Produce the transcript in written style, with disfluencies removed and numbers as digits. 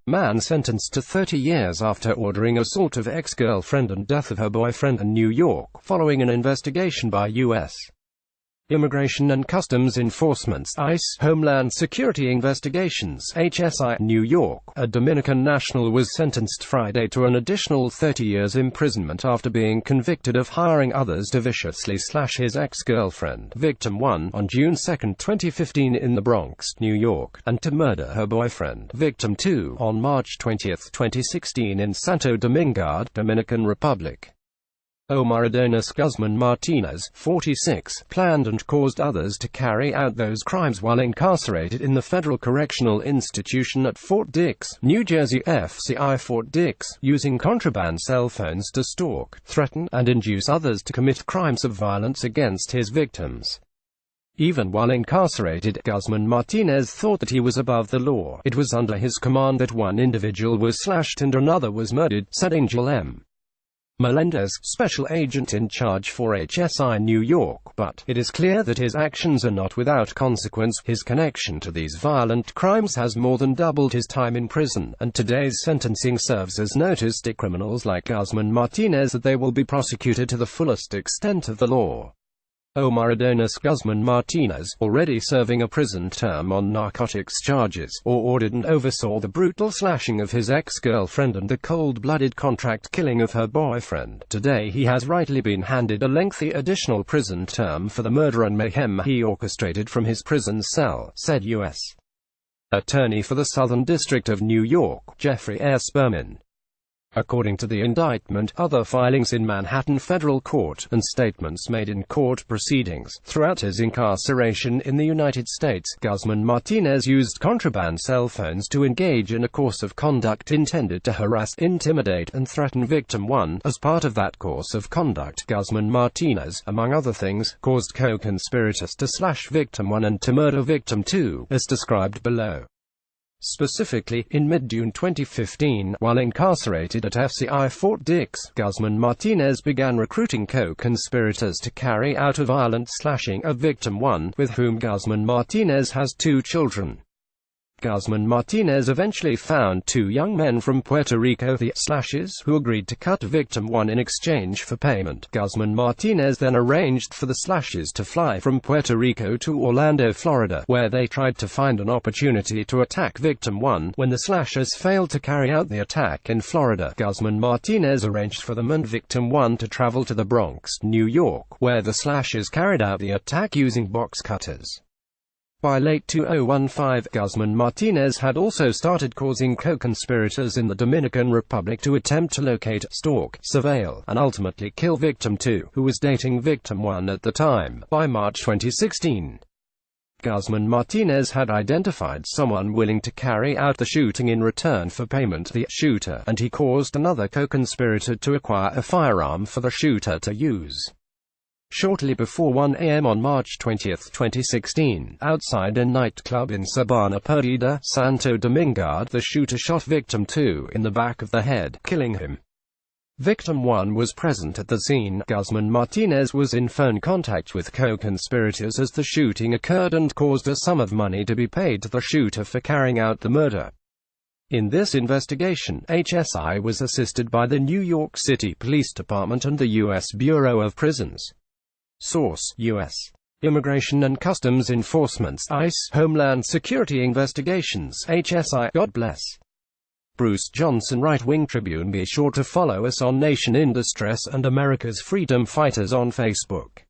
Man sentenced to 30 years after ordering assault of ex-girlfriend and death of her boyfriend in New York, following an investigation by U.S. Immigration and Customs Enforcement (ICE), Homeland Security Investigations (HSI), New York. A Dominican national was sentenced Friday to an additional 30 years imprisonment after being convicted of hiring others to viciously slash his ex-girlfriend, victim 1, on June 2, 2015 in the Bronx, New York, and to murder her boyfriend, victim 2, on March 20, 2016 in Santo Domingo, Dominican Republic. Omar Adonis Guzman Martinez, 46, planned and caused others to carry out those crimes while incarcerated in the Federal Correctional Institution at Fort Dix, New Jersey FCI Fort Dix, using contraband cell phones to stalk, threaten, and induce others to commit crimes of violence against his victims. Even while incarcerated, Guzman Martinez thought that he was above the law. It was under his command that one individual was slashed and another was murdered, said Angel M. Melendez, special agent in charge for HSI New York, but it is clear that his actions are not without consequence. His connection to these violent crimes has more than doubled his time in prison, and today's sentencing serves as notice to criminals like Guzman Martinez that they will be prosecuted to the fullest extent of the law. Omar Adonis Guzman Martinez, already serving a prison term on narcotics charges, ordered and oversaw the brutal slashing of his ex-girlfriend and the cold-blooded contract killing of her boyfriend. Today he has rightly been handed a lengthy additional prison term for the murder and mayhem he orchestrated from his prison cell, said U.S. Attorney for the Southern District of New York, Jeffrey S. Berman. According to the indictment, other filings in Manhattan federal court, and statements made in court proceedings, throughout his incarceration in the United States, Guzman Martinez used contraband cell phones to engage in a course of conduct intended to harass, intimidate, and threaten victim 1. As part of that course of conduct, Guzman Martinez, among other things, caused co-conspirators to slash victim 1 and to murder victim 2, as described below. Specifically, in mid-June 2015, while incarcerated at FCI Fort Dix, Guzman Martinez began recruiting co-conspirators to carry out a violent slashing of victim 1, with whom Guzman Martinez has 2 children. Guzman Martinez eventually found 2 young men from Puerto Rico, the slashers, who agreed to cut victim 1 in exchange for payment. Guzman Martinez then arranged for the slashers to fly from Puerto Rico to Orlando, Florida, where they tried to find an opportunity to attack victim 1. When the slashers failed to carry out the attack in Florida, Guzman Martinez arranged for them and victim 1 to travel to the Bronx, New York, where the slashers carried out the attack using box cutters. By late 2015, Guzman Martinez had also started causing co-conspirators in the Dominican Republic to attempt to locate, stalk, surveil, and ultimately kill victim 2, who was dating victim 1 at the time. By March 2016, Guzman Martinez had identified someone willing to carry out the shooting in return for payment, the shooter, and he caused another co-conspirator to acquire a firearm for the shooter to use. Shortly before 1 a.m. on March 20, 2016, outside a nightclub in Sabana Perdida, Santo Domingo, the shooter shot victim 2 in the back of the head, killing him. Victim 1 was present at the scene. Guzman Martinez was in phone contact with co-conspirators as the shooting occurred and caused a sum of money to be paid to the shooter for carrying out the murder. In this investigation, HSI was assisted by the New York City Police Department and the U.S. Bureau of Prisons. Source: U.S. Immigration and Customs Enforcement (ICE), Homeland Security Investigations (HSI). God bless. Bruce Johnson, Right Wing Tribune. Be sure to follow us on Nation in Distress and America's Freedom Fighters on Facebook.